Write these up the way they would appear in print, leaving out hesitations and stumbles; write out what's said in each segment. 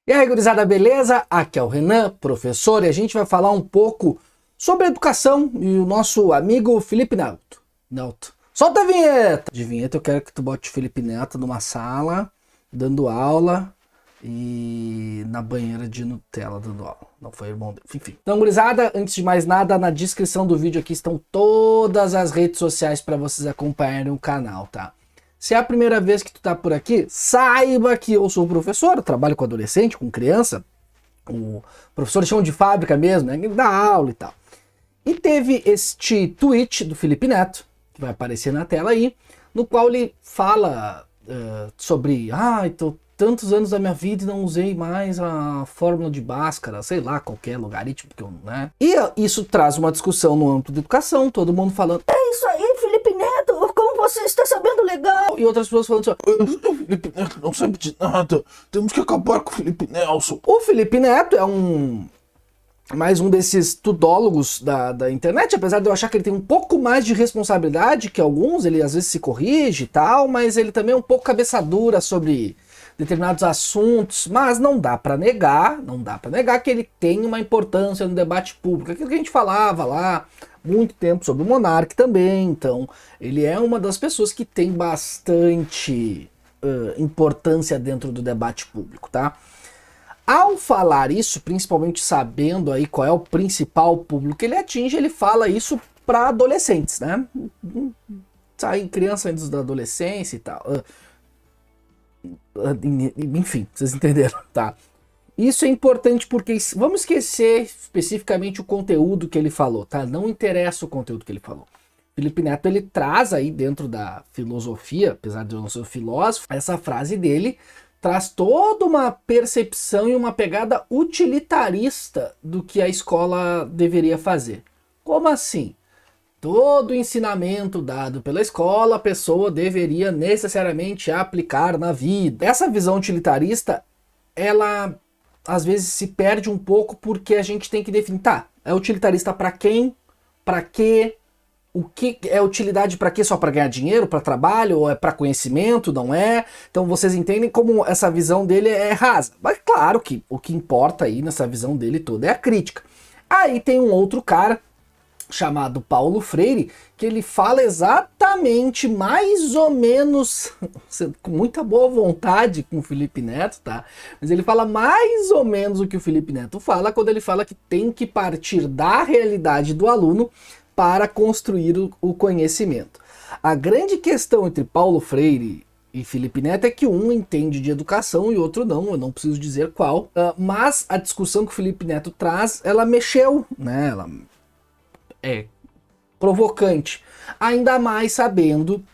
E aí, gurizada, beleza? Aqui é o Renan, professor, e a gente vai falar um pouco sobre educação e o nosso amigo Felipe Neto. Solta a vinheta! De vinheta eu quero que tu bote o Felipe Neto numa sala, dando aula e na banheira de Nutella dando aula. Não foi irmão dele. Enfim. Então, gurizada, antes de mais nada, na descrição do vídeo aqui estão todas as redes sociais para vocês acompanharem o canal, tá? Se é a primeira vez que tu tá por aqui, saiba que eu sou professor, eu trabalho com adolescente, com criança. O professor chama de fábrica mesmo, né? Ele dá aula e tal. E teve este tweet do Felipe Neto, que vai aparecer na tela aí, no qual ele fala sobre tô tantos anos da minha vida e não usei mais a fórmula de Bhaskara, sei lá, qualquer logaritmo que eu, né? E isso traz uma discussão no âmbito da educação, todo mundo falando, é isso aí, Felipe Neto, como você está sabendo legal? E outras pessoas falando assim, Felipe Neto não sabe de nada, temos que acabar com o Felipe Nelson. O Felipe Neto é mais um desses tudólogos da internet, apesar de eu achar que ele tem um pouco mais de responsabilidade que alguns, ele às vezes se corrige e tal, mas ele também é um pouco cabeça dura sobre determinados assuntos, mas não dá para negar que ele tem uma importância no debate público, aquilo que a gente falava lá muito tempo sobre o Monark também, então ele é uma das pessoas que tem bastante importância dentro do debate público, tá? Ao falar isso, principalmente sabendo aí qual é o principal público que ele atinge, ele fala isso para adolescentes, né? Sai criança antes da adolescência e tal. Enfim, vocês entenderam, tá? Isso é importante porque vamos esquecer especificamente o conteúdo que ele falou, tá? Não interessa o conteúdo que ele falou. Felipe Neto, ele traz aí dentro da filosofia, apesar de eu não ser filósofo, essa frase dele traz toda uma percepção e uma pegada utilitarista do que a escola deveria fazer. Como assim? Todo ensinamento dado pela escola, a pessoa deveria necessariamente aplicar na vida. Essa visão utilitarista, ela às vezes se perde um pouco porque a gente tem que definir, tá, é utilitarista para quem, para quê, o que é utilidade para quê? Só para ganhar dinheiro, para trabalho, ou é para conhecimento, não é? Então vocês entendem como essa visão dele é rasa. Mas claro que o que importa aí nessa visão dele toda é a crítica. Aí tem um outro cara chamado Paulo Freire, que ele fala exatamente, mais ou menos, com muita boa vontade com o Felipe Neto, tá? Mas ele fala mais ou menos o que o Felipe Neto fala quando ele fala que tem que partir da realidade do aluno para construir o conhecimento. A grande questão entre Paulo Freire e Felipe Neto é que um entende de educação e outro não, eu não preciso dizer qual, mas a discussão que o Felipe Neto traz, ela mexeu, né? Ela é provocante, ainda mais sabendo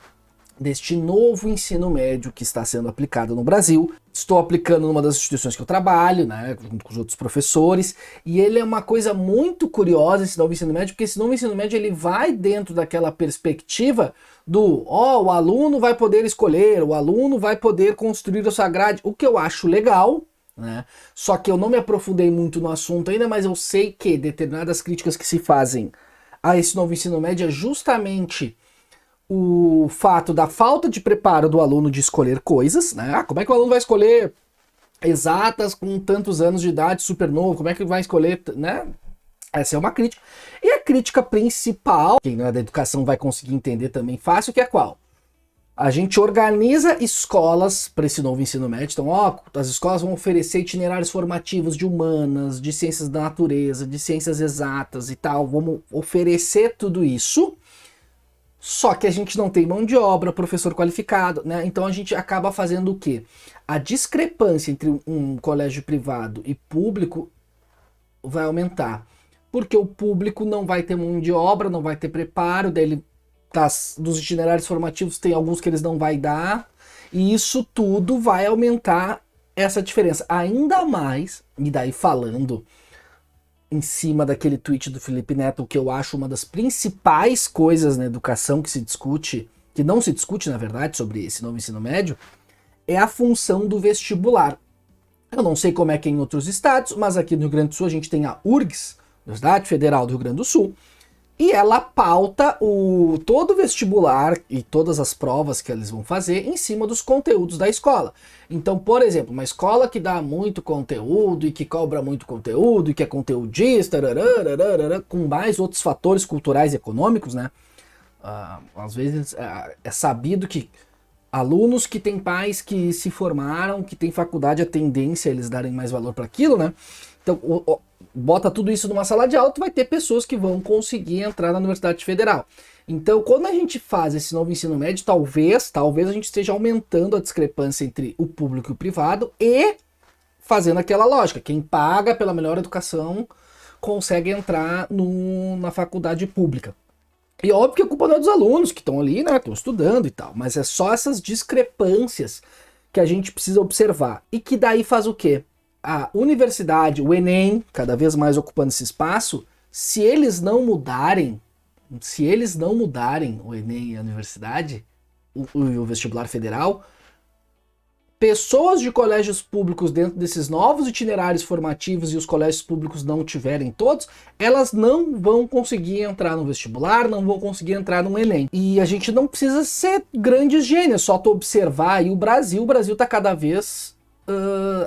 deste novo ensino médio que está sendo aplicado no Brasil. Estou aplicando numa das instituições que eu trabalho, né, junto com os outros professores, e ele é uma coisa muito curiosa, esse novo ensino médio, porque esse novo ensino médio ele vai dentro daquela perspectiva do, o aluno vai poder escolher, o aluno vai poder construir a sua grade, o que eu acho legal, né? Só que eu não me aprofundei muito no assunto ainda, mas eu sei que determinadas críticas que se fazem a esse novo ensino médio é justamente o fato da falta de preparo do aluno de escolher coisas, né? Como é que o aluno vai escolher exatas com tantos anos de idade, super novo? Como é que ele vai escolher, né? Essa é uma crítica. E a crítica principal, quem não é da educação vai conseguir entender também fácil, que é qual? A gente organiza escolas para esse novo ensino médio. Então, as escolas vão oferecer itinerários formativos de humanas, de ciências da natureza, de ciências exatas e tal. Vamos oferecer tudo isso. Só que a gente não tem mão de obra, professor qualificado, né? Então a gente acaba fazendo o quê? A discrepância entre um colégio privado e público vai aumentar. Porque o público não vai ter mão de obra, não vai ter preparo, daí dos itinerários formativos tem alguns que eles não vai dar, e isso tudo vai aumentar essa diferença. Ainda mais, e daí falando em cima daquele tweet do Felipe Neto, que eu acho uma das principais coisas na educação que se discute, que não se discute na verdade sobre esse novo ensino médio, é a função do vestibular. Eu não sei como é que é em outros estados, mas aqui no Rio Grande do Sul a gente tem a URGS, Universidade Federal do Rio Grande do Sul, e ela pauta todo o vestibular e todas as provas que eles vão fazer em cima dos conteúdos da escola. Então, por exemplo, uma escola que dá muito conteúdo e que cobra muito conteúdo e que é conteudista, com mais outros fatores culturais e econômicos, né? Às vezes é sabido que alunos que têm pais que se formaram, que têm faculdade, a tendência a eles darem mais valor para aquilo, né? Então, bota tudo isso numa sala de aula, tu vai ter pessoas que vão conseguir entrar na Universidade Federal. Então, quando a gente faz esse novo ensino médio, talvez a gente esteja aumentando a discrepância entre o público e o privado e fazendo aquela lógica. Quem paga pela melhor educação consegue entrar na faculdade pública. E óbvio que a culpa não é dos alunos que estão ali, né? Estão estudando e tal. Mas é só essas discrepâncias que a gente precisa observar. E que daí faz o quê? A universidade, o Enem, cada vez mais ocupando esse espaço, se eles não mudarem o Enem e a universidade, o vestibular federal, pessoas de colégios públicos dentro desses novos itinerários formativos e os colégios públicos não tiverem todos, elas não vão conseguir entrar no vestibular, não vão conseguir entrar no Enem. E a gente não precisa ser grandes gênios, só tu observar aí o Brasil tá cada vez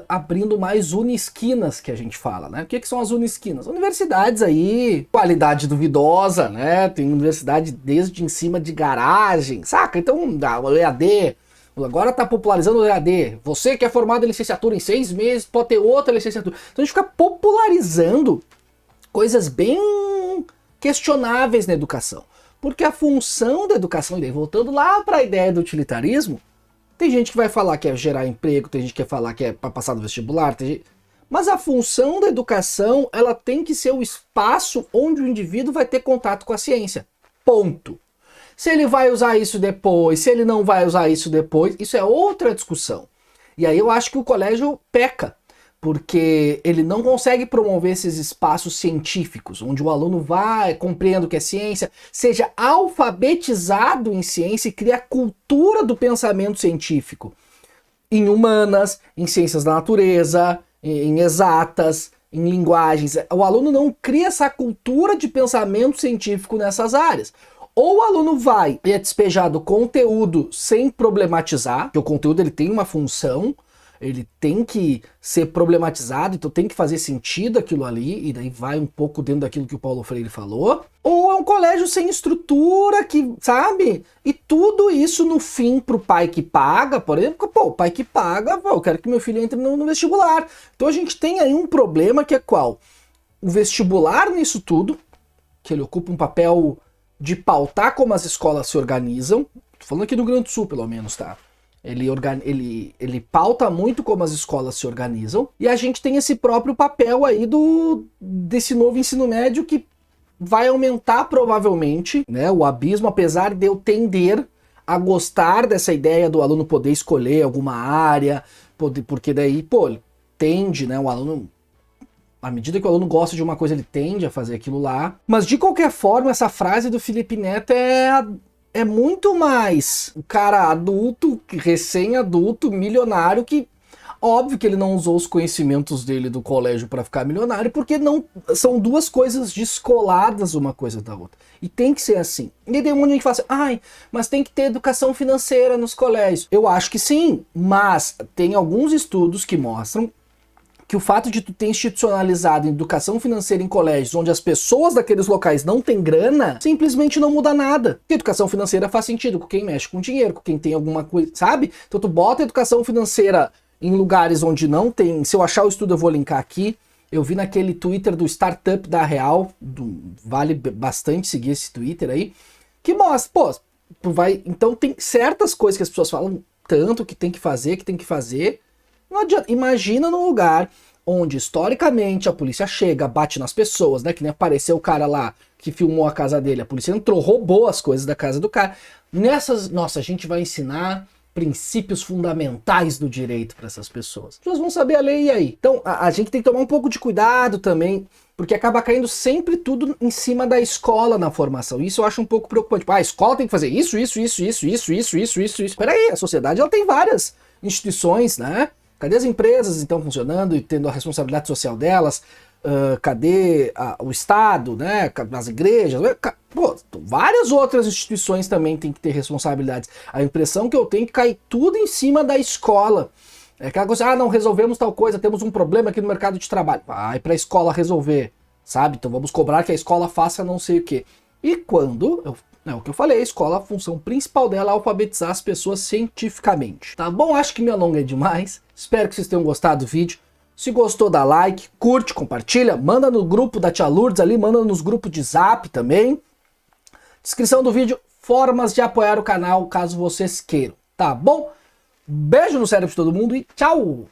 abrindo mais unisquinas, que a gente fala, né? O que são as unisquinas? Universidades aí, qualidade duvidosa, né? Tem universidade desde em cima de garagem, saca? Então, o EAD, agora tá popularizando o EAD. Você que é formado em licenciatura em 6 meses, pode ter outra licenciatura. Então a gente fica popularizando coisas bem questionáveis na educação. Porque a função da educação, e daí voltando lá para a ideia do utilitarismo, tem gente que vai falar que é gerar emprego, tem gente que vai falar que é para passar no vestibular, mas a função da educação, ela tem que ser o espaço onde o indivíduo vai ter contato com a ciência. Ponto. Se ele vai usar isso depois, se ele não vai usar isso depois, isso é outra discussão. E aí eu acho que o colégio peca, porque ele não consegue promover esses espaços científicos, onde o aluno vai, compreenda o que é ciência, seja alfabetizado em ciência e crie a cultura do pensamento científico. Em humanas, em ciências da natureza, em exatas, em linguagens. O aluno não cria essa cultura de pensamento científico nessas áreas. Ou o aluno vai e é despejado conteúdo sem problematizar, que o conteúdo ele tem uma função, ele tem que ser problematizado, então tem que fazer sentido aquilo ali, e daí vai um pouco dentro daquilo que o Paulo Freire falou. Ou é um colégio sem estrutura, que, sabe? E tudo isso no fim pro pai que paga, por exemplo, o pai que paga, eu quero que meu filho entre no vestibular. Então a gente tem aí um problema que é qual? O vestibular nisso tudo, que ele ocupa um papel de pautar como as escolas se organizam, tô falando aqui do Rio Grande do Sul pelo menos, tá? Ele pauta muito como as escolas se organizam, e a gente tem esse próprio papel aí desse novo ensino médio que vai aumentar provavelmente, né, o abismo, apesar de eu tender a gostar dessa ideia do aluno poder escolher alguma área, porque daí, ele tende, né, o aluno, à medida que o aluno gosta de uma coisa, ele tende a fazer aquilo lá. Mas de qualquer forma, essa frase do Felipe Neto é muito mais o cara adulto, recém-adulto, milionário, que óbvio que ele não usou os conhecimentos dele do colégio para ficar milionário, porque não são duas coisas descoladas uma coisa da outra. E tem que ser assim. E tem um monte de gente que fala assim, mas tem que ter educação financeira nos colégios. Eu acho que sim, mas tem alguns estudos que mostram que o fato de tu ter institucionalizado educação financeira em colégios onde as pessoas daqueles locais não têm grana, simplesmente não muda nada. Porque educação financeira faz sentido com quem mexe com dinheiro, com quem tem alguma coisa, sabe? Então tu bota educação financeira em lugares onde não tem. Se eu achar o estudo eu vou linkar aqui. Eu vi naquele Twitter do Startup da Real, vale bastante seguir esse Twitter aí, que mostra, tu vai. Então tem certas coisas que as pessoas falam tanto que tem que fazer. Não adianta. Imagina num lugar onde historicamente a polícia chega, bate nas pessoas, né? Que nem apareceu o cara lá que filmou a casa dele, a polícia entrou, roubou as coisas da casa do cara. Nossa, a gente vai ensinar princípios fundamentais do direito para essas pessoas. As pessoas vão saber a lei, e aí? Então a gente tem que tomar um pouco de cuidado também, porque acaba caindo sempre tudo em cima da escola na formação. Isso eu acho um pouco preocupante. A escola tem que fazer isso. Peraí, a sociedade ela tem várias instituições, né? Cadê as empresas então funcionando e tendo a responsabilidade social delas? cadê o Estado, né? As igrejas, pô, várias outras instituições também têm que ter responsabilidades. A impressão que eu tenho é que cai tudo em cima da escola. É aquela coisa, não resolvemos tal coisa, temos um problema aqui no mercado de trabalho. Vai pra escola resolver, sabe? Então vamos cobrar que a escola faça não sei o quê. E quando, o que eu falei, a escola, a função principal dela é alfabetizar as pessoas cientificamente. Tá bom? Acho que me alonguei demais. Espero que vocês tenham gostado do vídeo. Se gostou, dá like, curte, compartilha, manda no grupo da Tia Lourdes ali, manda nos grupos de Zap também. Descrição do vídeo, formas de apoiar o canal caso vocês queiram. Tá bom? Beijo no cérebro de todo mundo e tchau!